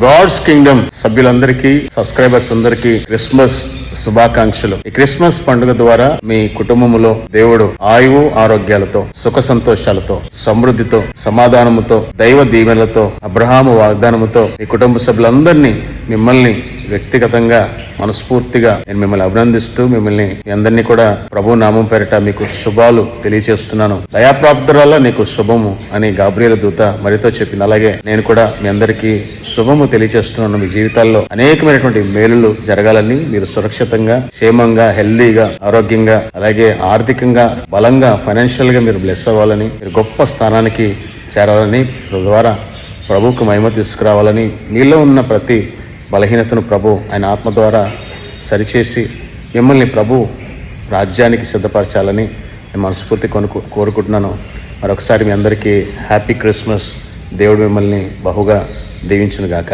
God's Kingdom సభ్యులందరికీ, subscribers అందరికీ Christmas శుభాకాంక్షలు. ఈ క్రిస్మస్ పండుగ ద్వారా మీ కుటుంబములో దేవుడు ఆయువు ఆరోగ్యాలతో, సుఖ సంతోషాలతో, సమృద్ధితో, సమాధానముతో, దైవ దీవెనలతో, అబ్రహాము వాగ్దానముతో మీ కుటుంబ సభ్యులందరినీ, మిమ్మల్ని వ్యక్తిగతంగా మనస్ఫూర్తిగా నేను మిమ్మల్ని అభినందిస్తూ మిమ్మల్ని మీ అందరినీ కూడా ప్రభు నామం పేరిట మీకు శుభాలు తెలియజేస్తున్నాను. దయాప్రాప్తురాల నీకు శుభము అని గాబ్రియల్ దూత మరితో చెప్పింది. అలాగే నేను కూడా మీ అందరికీ శుభము తెలియజేస్తున్నాను. మీ జీవితాల్లో అనేకమైనటువంటి మేలులు జరగాలని, మీరు సురక్షితంగా, క్షేమంగా, హెల్దీగా, ఆరోగ్యంగా, అలాగే ఆర్థికంగా బలంగా, ఫైనాన్షియల్ గా మీరు బ్లెస్ అవ్వాలని, మీరు గొప్ప స్థానానికి చేరాలని, ద్వారా ప్రభువుకు మహిమ తీసుకురావాలని, మీలో ఉన్న ప్రతి బలహీనతను ప్రభు ఆయన ఆత్మ ద్వారా సరిచేసి మిమ్మల్ని ప్రభు రాజ్యానికి సిద్ధపరచాలని నేను మనస్ఫూర్తి కోరుకుంటున్నాను. మరొకసారి మీ అందరికీ హ్యాపీ క్రిస్మస్. దేవుడు మిమ్మల్ని బహుగా దీవించును గాక.